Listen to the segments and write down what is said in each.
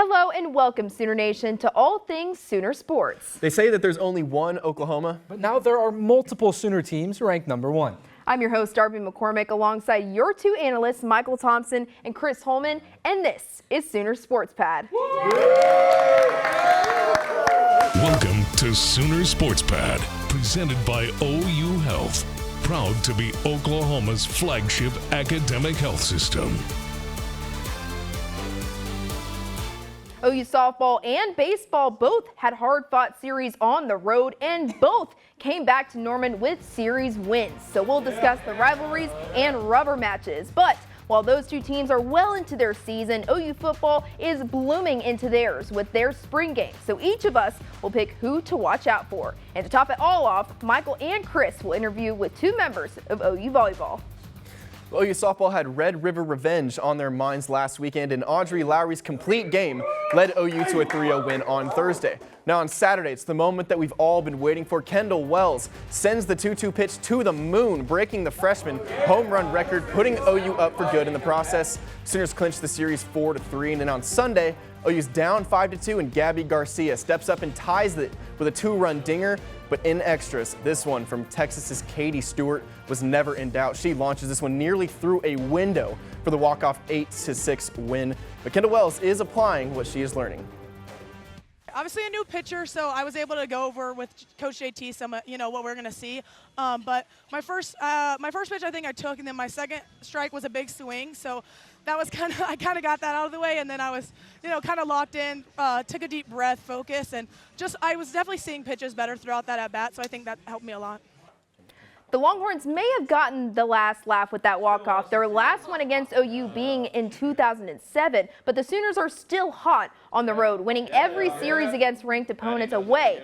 Hello and welcome, Sooner Nation, to all things Sooner sports. They say that there's only one Oklahoma, but now there are multiple Sooner teams ranked #1. I'm your host, Darby McCormick, alongside your two analysts, Michael Thompson and Chris Holman, and this is Sooner Sports Pad. Welcome to Sooner Sports Pad, presented by OU Health, proud to be Oklahoma's flagship academic health system. OU softball and baseball both had hard-fought series on the road, and both came back to Norman with series wins. So we'll discuss the rivalries and rubber matches. But while those two teams are well into their season, OU football is blooming into theirs with their spring game. So each of us will pick who to watch out for. And to top it all off, Michael and Chris will interview with two members of OU volleyball. OU softball had Red River revenge on their minds last weekend, and Audrey Lowry's complete game led OU to a 3-0 win on Thursday. Now on Saturday, it's the moment that we've all been waiting for. Kendall Wells sends the 2-2 pitch to the moon, breaking the freshman home run record, putting OU up for good in the process. Sooners clinched the series 4-3, and then on Sunday, OU's down 5-2, and Gabby Garcia steps up and ties it with a 2-run dinger. But in extras, this one from Texas's Katie Stewart was never in doubt. She launches this one nearly through a window for the walk-off 8-6 win. But Kendall Wells is applying what she is learning. Obviously a new pitcher, so I was able to go over with Coach JT some, what we're going to see. But my first pitch I think I took, and then my second strike was a big swing. So that was I kind of got that out of the way, and then I was, kind of locked in, took a deep breath, focus, and I was definitely seeing pitches better throughout that at bat. So I think that helped me a lot. The Longhorns may have gotten the last laugh with that walk-off, their last one against OU being in 2007, but the Sooners are still hot on the road, winning every series against ranked opponents away.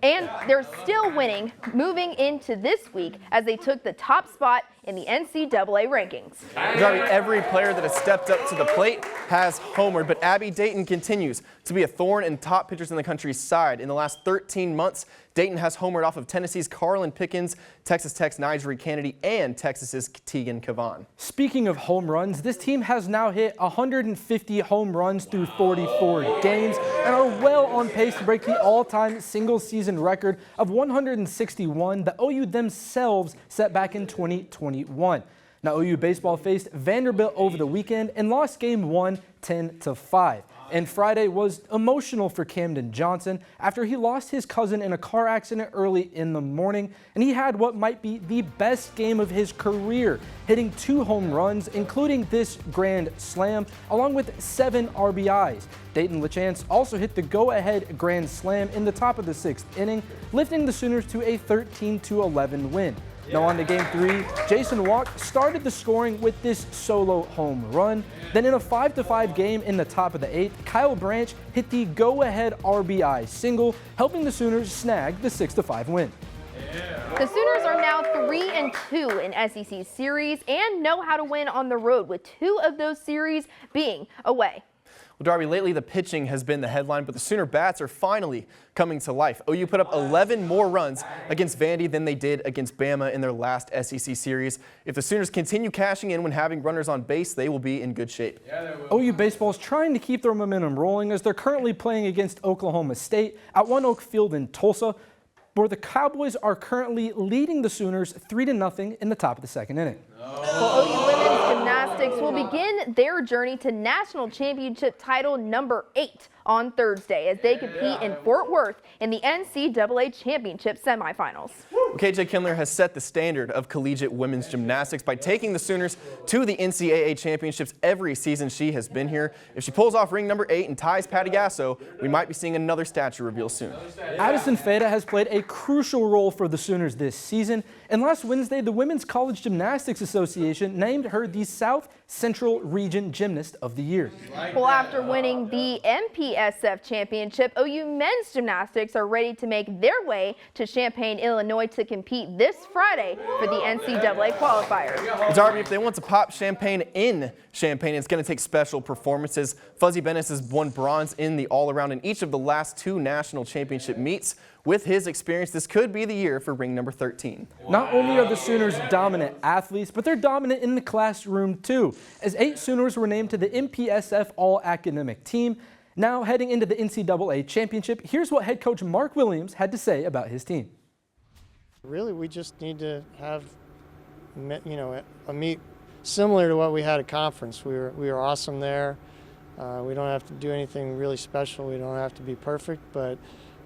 And they're still winning moving into this week as they took the top spot in the NCAA rankings. Every player that has stepped up to the plate has homered, but Abby Dayton continues to be a thorn in top pitchers in the country's side. In the last 13 months, Dayton has homered off of Tennessee's Carlin Pickens, Texas Tech's Nigeri Kennedy, and Texas's Tegan Cavan. Speaking of home runs, this team has now hit 150 home runs through 44 games and are well on pace to break the all-time single-season record of 161 that OU themselves set back in 2021. Now, OU baseball faced Vanderbilt over the weekend and lost game 1 10-5. And Friday was emotional for Camden Johnson after he lost his cousin in a car accident early in the morning, and he had what might be the best game of his career, hitting 2 home runs, including this grand slam, along with 7 RBIs. Dayton LaChance also hit the go-ahead grand slam in the top of the 6th inning, lifting the Sooners to a 13-11 win. Now on to Game 3, Jason Walk started the scoring with this solo home run. Then in a 5-5 game in the top of the 8th, Kyle Branch hit the go-ahead RBI single, helping the Sooners snag the 6-5 win. The Sooners are now 3-2 in SEC series and know how to win on the road, with 2 of those series being away. Well, Darby, lately the pitching has been the headline, but the Sooner bats are finally coming to life. OU put up 11 more runs against Vandy than they did against Bama in their last SEC series. If the Sooners continue cashing in when having runners on base, they will be in good shape. OU baseball is trying to keep their momentum rolling as they're currently playing against Oklahoma State at One Oak Field in Tulsa, where the Cowboys are currently leading the Sooners 3-0 in the top of the 2nd inning. Well, OU women's gymnastics will begin their journey to national championship title number 8 on Thursday as they compete in Fort Worth in the NCAA championship semifinals. KJ Kindler has set the standard of collegiate women's gymnastics by taking the Sooners to the NCAA championships every season she has been here. If she pulls off ring number 8 and ties Patty Gasso, we might be seeing another statue reveal soon. Addison Feda has played a crucial role for the Sooners this season, and last Wednesday the Women's College Gymnastics Association named her the South Central Region Gymnast of the Year. Well, after winning the MPSF championship, OU men's gymnastics are ready to make their way to Champaign, Illinois to compete this Friday for the NCAA qualifiers. Darby, if they want to pop champagne in Champaign, it's going to take special performances. Fuzzy Bennis has won bronze in the all-around in each of the last 2 national championship meets. With his experience, this could be the year for ring number 13. Not only are the Sooners dominant athletes, but they're dominant in the classroom too, as 8 Sooners were named to the MPSF All-Academic Team. Now heading into the NCAA championship, here's what head coach Mark Williams had to say about his team. Really, we just need to have, a meet similar to what we had at conference. We were awesome there. We don't have to do anything really special. We don't have to be perfect, but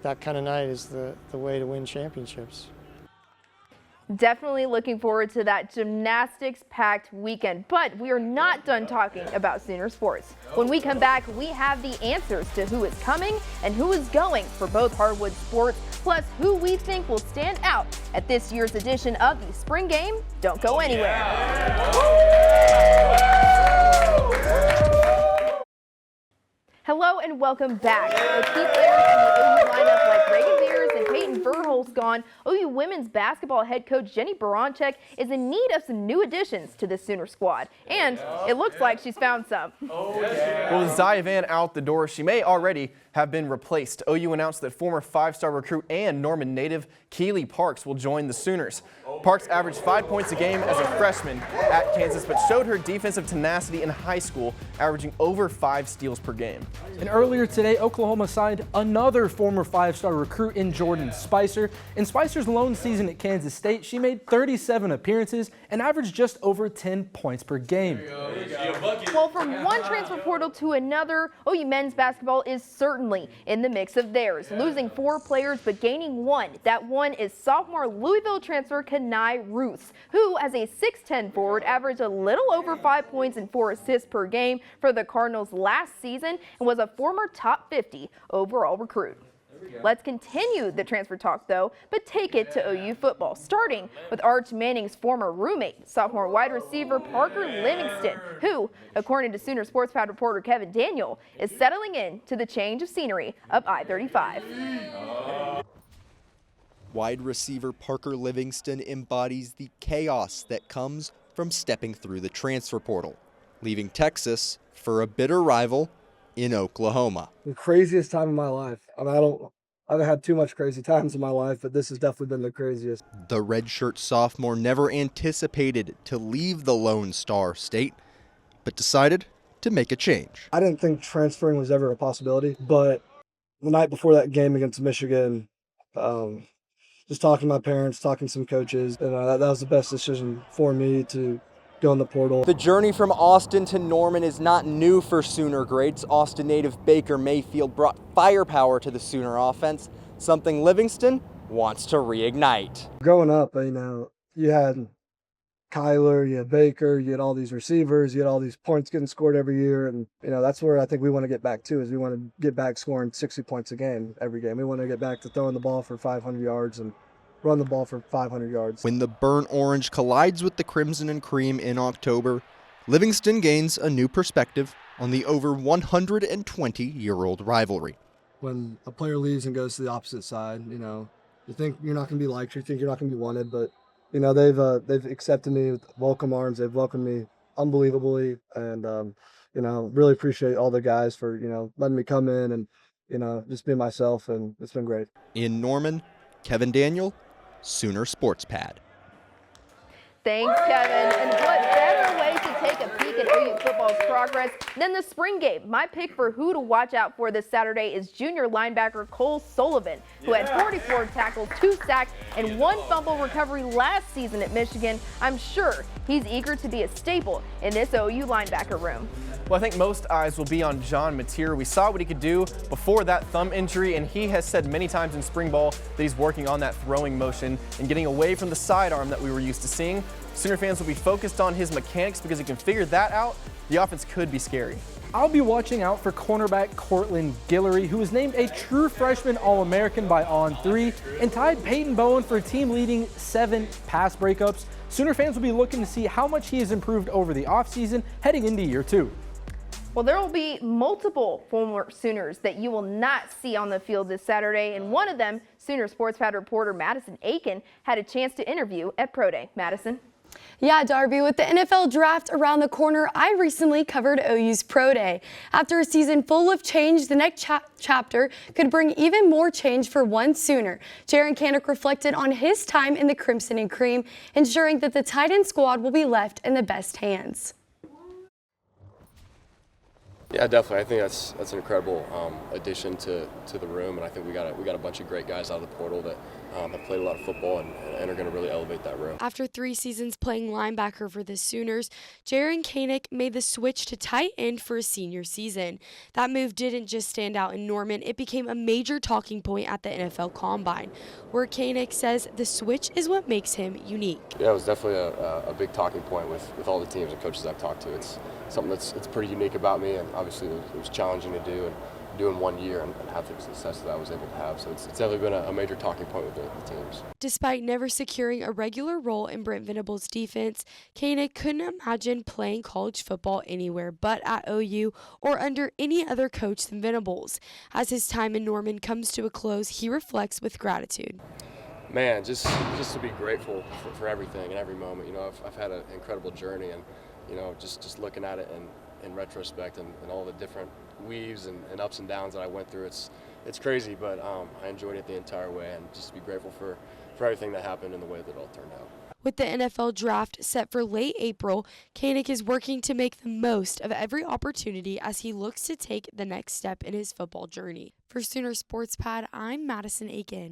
that kind of night is the way to win championships. Definitely looking forward to that gymnastics-packed weekend, but we are not done talking about Sooner sports. When we come back, we have the answers to who is coming and who is going for both hardwood sports, plus who we think will stand out at this year's edition of the spring game. Don't go anywhere. Hello and welcome back. With key players in the OU lineup like Reagan Beers and Peyton Verholz gone, OU women's basketball head coach Jenny Baranczyk is in need of some new additions to this Sooner squad, and it looks like she's found some. Well, with Zaya Van out the door, she may already have been replaced. OU announced that former five-star recruit and Norman native Keely Parks will join the Sooners. Parks averaged 5 points a game as a freshman at Kansas, but showed her defensive tenacity in high school, averaging over 5 steals per game. And earlier today, Oklahoma signed another former five-star recruit in Jordan Spicer. In Spicer's lone season at Kansas State, she made 37 appearances and averaged just over 10 points per game. Well, from one transfer portal to another, OU men's basketball is certainly in the mix of theirs, losing 4 players but gaining 1. That one is sophomore Louisville transfer Kenai Ruths, who as a 6'10 forward averaged a little over 5 points and 4 assists per game for the Cardinals last season and was a former top 50 overall recruit. Let's continue the transfer talk, though, but take it to OU football, starting with Arch Manning's former roommate, sophomore wide receiver Parker Livingston, who, according to Sooner Sports Pad reporter Kevin Daniel, is settling in to the change of scenery up I-35. Wide receiver Parker Livingston embodies the chaos that comes from stepping through the transfer portal, leaving Texas for a bitter rival in Oklahoma. The craziest time of my life. I mean, I've had too much crazy times in my life, but this has definitely been the craziest. The redshirt sophomore never anticipated to leave the Lone Star State, but decided to make a change. I didn't think transferring was ever a possibility, but the night before that game against Michigan, just talking to my parents, talking to some coaches, and that was the best decision for me to go in the portal. The journey from Austin to Norman is not new for Sooner greats. Austin native Baker Mayfield brought firepower to the Sooner offense, something Livingston wants to reignite. Growing up, you had Kyler, you had Baker, you had all these receivers, you had all these points getting scored every year, and that's where I think we want to get back to, is we want to get back scoring 60 points a game every game. We want to get back to throwing the ball for 500 yards and run the ball for 500 yards. When the burnt orange collides with the crimson and cream in October, Livingston gains a new perspective on the over 120-year-old rivalry. When a player leaves and goes to the opposite side, you think you're not going to be liked, you think you're not going to be wanted, but they've accepted me with welcome arms. They've welcomed me unbelievably, and really appreciate all the guys for letting me come in and just be myself, and it's been great. In Norman, Kevin Daniel, Sooner Sports Pad. Thanks, Kevin. And what better way to take a peek at OU football's progress than the spring game? My pick for who to watch out for this Saturday is junior linebacker Cole Sullivan, who had 44 tackles, 2 sacks, and 1 fumble recovery last season at Michigan. I'm sure he's eager to be a staple in this OU linebacker room. Well, I think most eyes will be on John Mateer. We saw what he could do before that thumb injury, and he has said many times in spring ball that he's working on that throwing motion and getting away from the sidearm that we were used to seeing. Sooner fans will be focused on his mechanics because he can figure that out. The offense could be scary. I'll be watching out for cornerback Cortland Guillory, who was named a true freshman All-American by On3 and tied Peyton Bowen for team-leading 7 pass breakups. Sooner fans will be looking to see how much he has improved over the offseason heading into year 2. Well, there will be multiple former Sooners that you will not see on the field this Saturday, and one of them, Sooner Sports Pad reporter Madison Aiken, had a chance to interview at Pro Day. Madison? Yeah, Darby, with the NFL draft around the corner, I recently covered OU's Pro Day. After a season full of change, the next chapter could bring even more change for one Sooner. Jaron Canick reflected on his time in the Crimson and Cream, ensuring that the tight end squad will be left in the best hands. Yeah, definitely. I think that's an incredible addition to the room, and I think we got a bunch of great guys out of the portal that have played a lot of football and are going to really elevate that room. After 3 seasons playing linebacker for the Sooners, Jaren Kanak made the switch to tight end for his senior season. That move didn't just stand out in Norman, it became a major talking point at the NFL Combine, where Kanak says the switch is what makes him unique. Yeah, it was definitely a big talking point with all the teams and coaches I've talked to. It's something that's pretty unique about me, and obviously it was challenging to do and do in 1 year and have the success that I was able to have. So it's definitely been a major talking point with the teams. Despite never securing a regular role in Brent Venables' defense, Kanak couldn't imagine playing college football anywhere but at OU or under any other coach than Venables. As his time in Norman comes to a close, he reflects with gratitude. Man, just to be grateful for everything and every moment. You know, I've had an incredible journey, and you know, just looking at it in retrospect and all the different weaves and ups and downs that I went through, it's crazy, but I enjoyed it the entire way, and just to be grateful for everything that happened and the way that it all turned out. With the NFL draft set for late April, Kanak is working to make the most of every opportunity as he looks to take the next step in his football journey. For Sooner Sports Pad, I'm Madison Aiken.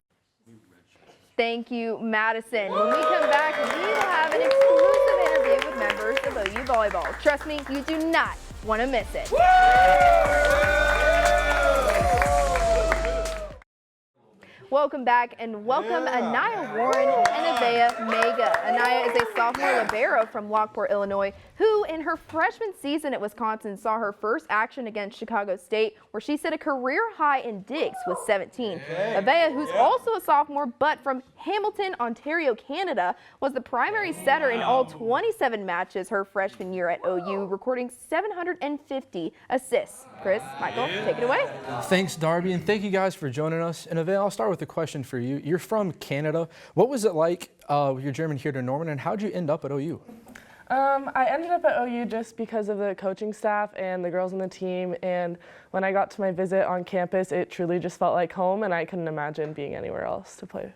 Thank you, Madison. When we come back, we will have an exclusive interview with members of OU Volleyball. Trust me, you do not want to miss it. Welcome back and welcome Anaya Warren and Avea Mega. Anaya is a sophomore libero from Lockport, Illinois, who in her freshman season at Wisconsin saw her first action against Chicago State, where she set a career high in digs with 17. Avea, who's also a sophomore but from Hamilton, Ontario, Canada, was the primary setter in all 27 matches her freshman year at OU, recording 750 assists. Chris, Michael, take it away. Thanks, Darby, and thank you guys for joining us. And Avea, I'll start with a question for you. You're from Canada. What was it like with your journey here to Norman, and how'd you end up at OU? I ended up at OU just because of the coaching staff and the girls on the team, and when I got to my visit on campus, it truly just felt like home, and I couldn't imagine being anywhere else to play.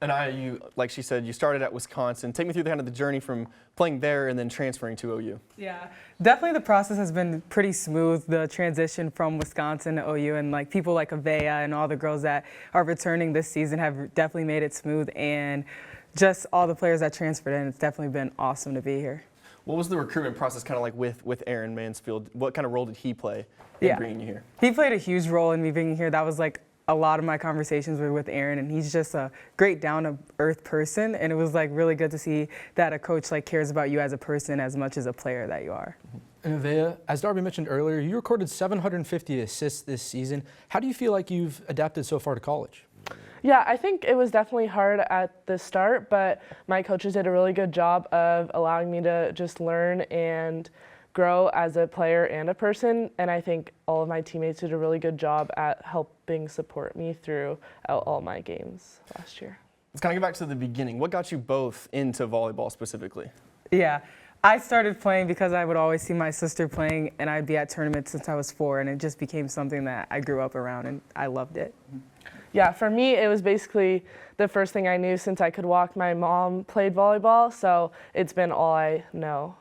And you, like she said, you started at Wisconsin. Take me through the journey from playing there and then transferring to OU. Yeah, definitely the process has been pretty smooth, the transition from Wisconsin to OU, and like people like Avea and all the girls that are returning this season have definitely made it smooth, and just all the players that transferred in, it's definitely been awesome to be here. What was the recruitment process kind of like with Aaron Mansfield? What kind of role did he play in bringing you here? He played a huge role in me being here. That was like a lot of my conversations were with Aaron, and he's just a great down-to-earth person, and it was like really good to see that a coach like cares about you as a person as much as a player that you are. And Avea, as Darby mentioned earlier, you recorded 750 assists this season. How do you feel like you've adapted so far to college? Yeah, I think it was definitely hard at the start, but my coaches did a really good job of allowing me to just learn and grow as a player and a person, and I think all of my teammates did a really good job at helping support me throughout all my games last year. Let's kind of get back to the beginning. What got you both into volleyball specifically? Yeah, I started playing because I would always see my sister playing, and I'd be at tournaments since I was 4, and it just became something that I grew up around, and I loved it. Yeah, for me, it was basically the first thing I knew since I could walk. My mom played volleyball, so it's been all I know.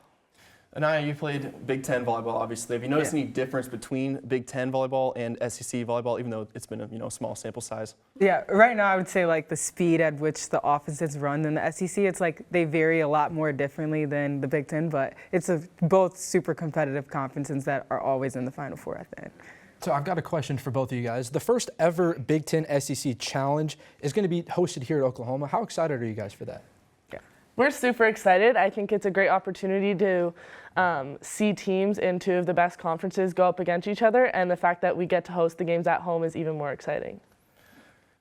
Anaya, you played Big Ten volleyball, obviously. Have you noticed any difference between Big Ten volleyball and SEC volleyball, even though it's been a small sample size? Yeah, right now I would say like the speed at which the offenses run in the SEC, it's like they vary a lot more differently than the Big Ten, but it's both super competitive conferences that are always in the Final Four at the end. So I've got a question for both of you guys. The first ever Big Ten SEC Challenge is going to be hosted here at Oklahoma. How excited are you guys for that? We're super excited. I think it's a great opportunity to see teams in 2 of the best conferences go up against each other, and the fact that we get to host the games at home is even more exciting.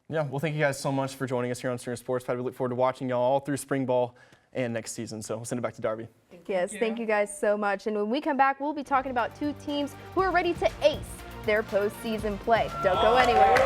Yeah, well, thank you guys so much for joining us here on Sooner Sports Pad. We look forward to watching y'all all through spring ball and next season. So we'll send it back to Darby. Thank you guys so much. And when we come back, we'll be talking about 2 teams who are ready to ace their postseason play. Don't go anywhere.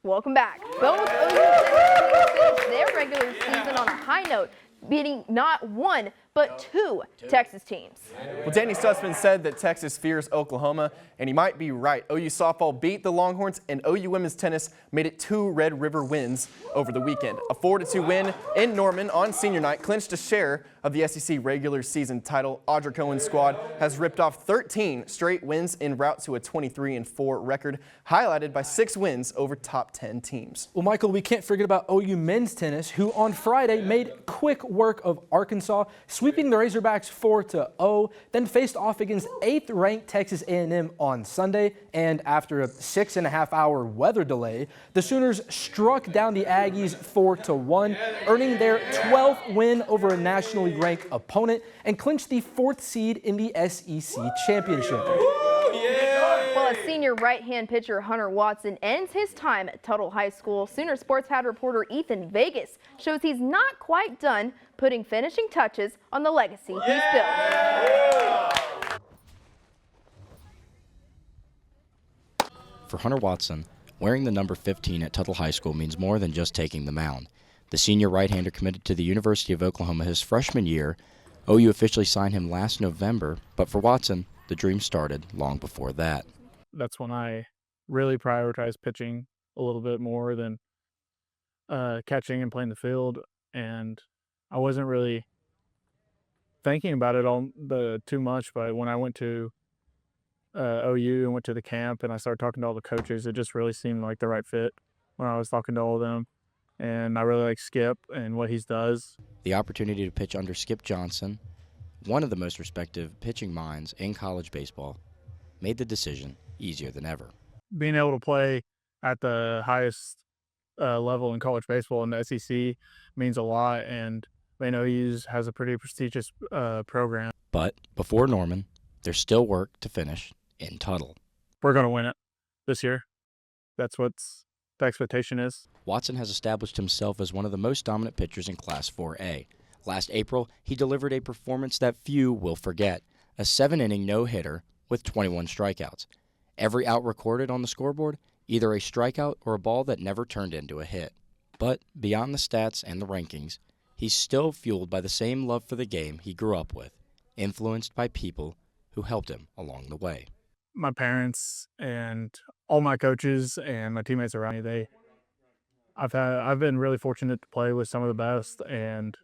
Welcome back. Both OU teams finished their regular season on a high note, beating not 1 but 2 Texas teams. Well, Danny Sussman said that Texas fears Oklahoma, and he might be right. OU softball beat the Longhorns, and OU women's tennis made it 2 Red River wins over the weekend. A 4-2 win in Norman on senior night clinched a share of the SEC regular season title. Audra Cohen's squad has ripped off 13 straight wins en route to a 23-4 record, highlighted by 6 wins over top 10 teams. Well, Michael, we can't forget about OU men's tennis, who on Friday made quick work of Arkansas, sweeping the Razorbacks 4-0, then faced off against 8th-ranked Texas A&M on Sunday. And after a 6.5-hour weather delay, the Sooners struck down the Aggies 4-1, earning their 12th win over a nationally ranked opponent and clinched the 4th seed in the SEC championship. Well, as senior right-hand pitcher Hunter Watson ends his time at Tuttle High School, Sooner Sports Pad reporter Ethan Vegas shows he's not quite done putting finishing touches on the legacy he's built. For Hunter Watson, wearing the number 15 at Tuttle High School means more than just taking the mound. The senior right-hander committed to the University of Oklahoma his freshman year. OU officially signed him last November, but for Watson, the dream started long before that. That's when I really prioritized pitching a little bit more than catching and playing the field, and I wasn't really thinking about it too much. But when I went to OU and went to the camp and I started talking to all the coaches, it just really seemed like the right fit when I was talking to all of them. And I really like Skip and what he does. The opportunity to pitch under Skip Johnson, one of the most respected pitching minds in college baseball, made the decision easier than ever. Being able to play at the highest level in college baseball in the SEC means a lot, and OU has a pretty prestigious program. But before Norman, there's still work to finish in Tuttle. We're going to win it this year. That's what the expectation is. Watson has established himself as one of the most dominant pitchers in Class 4A. Last April, he delivered a performance that few will forget, a 7-inning no-hitter with 21 strikeouts. Every out recorded on the scoreboard, either a strikeout or a ball that never turned into a hit. But beyond the stats and the rankings, he's still fueled by the same love for the game he grew up with, influenced by people who helped him along the way. My parents and all my coaches and my teammates around me, I've been really fortunate to play with some of the best, and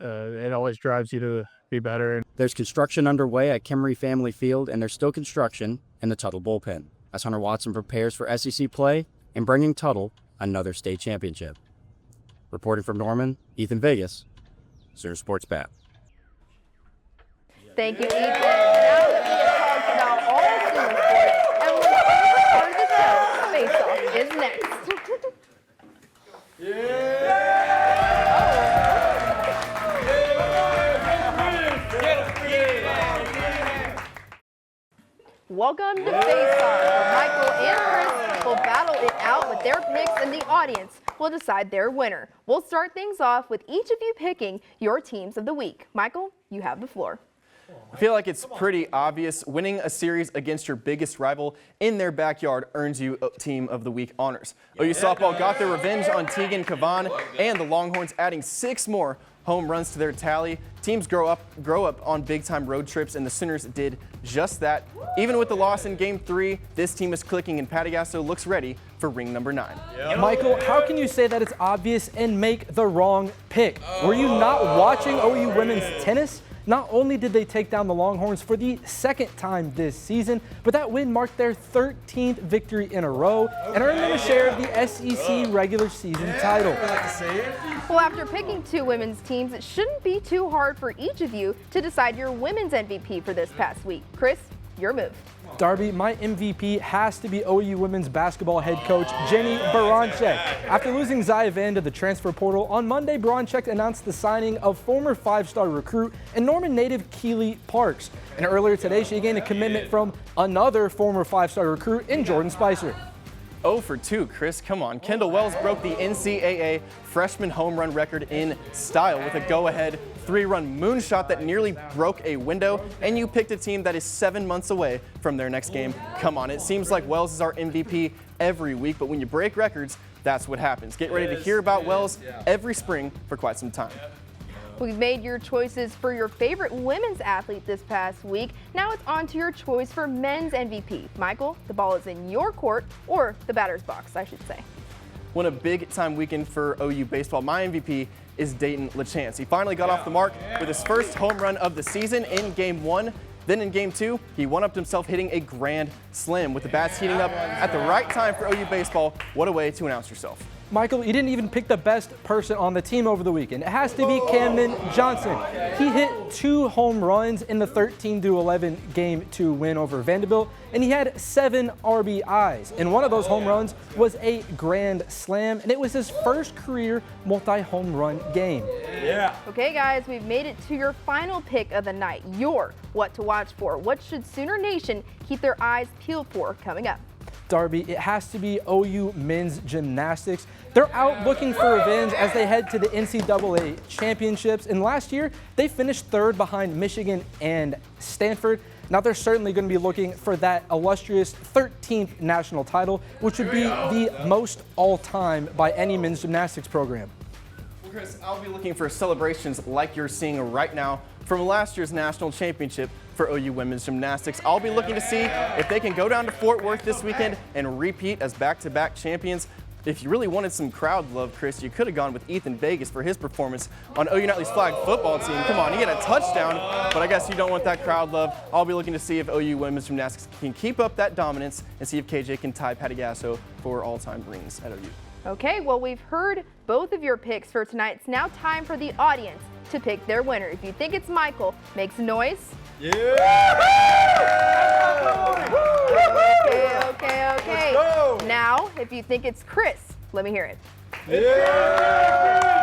it always drives you to be better. There's construction underway at Kemery Family Field, and there's still construction in the Tuttle bullpen as Hunter Watson prepares for SEC play and bringing Tuttle another state championship. Reporting from Norman, Ethan Vegas, Sooner Sports Pad. Thank you, Ethan. Now that we have talked about all Sooner sports, and we're part of the show, Face Off is next. Welcome to Face Off, where Michael and Chris will battle it out with their picks, and the audience will decide their winner. We'll start things off with each of you picking your teams of the week. Michael, you have the floor. I feel like it's pretty obvious. Winning a series against your biggest rival in their backyard earns you Team of the Week honors. OU softball got their revenge on Tegan Cavan, and the Longhorns adding 6 more home runs to their tally. Teams grow up on big-time road trips, and the Sooners did just that. Even with the loss in Game 3, this team is clicking, and Patty Gasso looks ready for ring number 9. Michael, how can you say that it's obvious and make the wrong pick? Were you not watching OU women's tennis? Not only did they take down the Longhorns for the 2nd time this season, but that win marked their 13th victory in a row and earned them a share of the SEC regular season title. Well, after picking 2 women's teams, it shouldn't be too hard for each of you to decide your women's MVP for this past week. Chris, your move. Darby, my MVP has to be OU women's basketball head coach Jenny Baranczyk. After losing Zaya Van to the transfer portal, on Monday, Baranczyk announced the signing of former 5-star recruit and Norman native Keely Parks. And earlier today, she gained a commitment from another former 5-star recruit in Jordan Spicer. 0 for 2, Chris. Come on. Kendall Wells broke the NCAA freshman home run record in style with a go-ahead 3-run moonshot that nearly broke a window, and you picked a team that is 7 months away from their next game. Come on. It seems like Wells is our MVP every week, but when you break records, that's what happens. Get ready to hear about Wells every spring for quite some time. We've made your choices for your favorite women's athlete this past week. Now it's on to your choice for men's MVP. Michael, the ball is in your court, or the batter's box, I should say. What a big-time weekend for OU baseball. My MVP is Dayton LaChance. He finally got off the mark with his first home run of the season in Game 1. Then in Game 2, he one-upped himself hitting a grand slam with the bats heating up at the right time for OU baseball. What a way to announce yourself. Michael, you didn't even pick the best person on the team over the weekend. It has to be Camden Johnson. He hit 2 home runs in the 13-11 Game 2 win over Vanderbilt, and he had 7 RBIs. And one of those home runs was a grand slam, and it was his first career multi-home run game. Yeah. Okay, guys, we've made it to your final pick of the night. Your what to watch for. What should Sooner Nation keep their eyes peeled for coming up? Darby, it has to be OU men's gymnastics. They're out looking for revenge as they head to the NCAA championships. And last year, they finished 3rd behind Michigan and Stanford. Now they're certainly going to be looking for that illustrious 13th national title, which would be the most all-time by any men's gymnastics program. Well, Chris, I'll be looking for celebrations like you're seeing right now from last year's national championship for OU women's gymnastics. I'll be looking to see if they can go down to Fort Worth this weekend and repeat as back-to-back champions. If you really wanted some crowd love, Chris, you could have gone with Ethan Vegas for his performance on OU Nightley's flag football team. Come on, he had a touchdown, but I guess you don't want that crowd love. I'll be looking to see if OU women's gymnastics can keep up that dominance and see if KJ can tie Patty Gasso for all-time rings at OU. Okay, well, we've heard both of your picks for tonight. It's now time for the audience to pick their winner. If you think it's Michael, make some noise. Yeah! Okay. Now, if you think it's Chris, let me hear it. Yeah!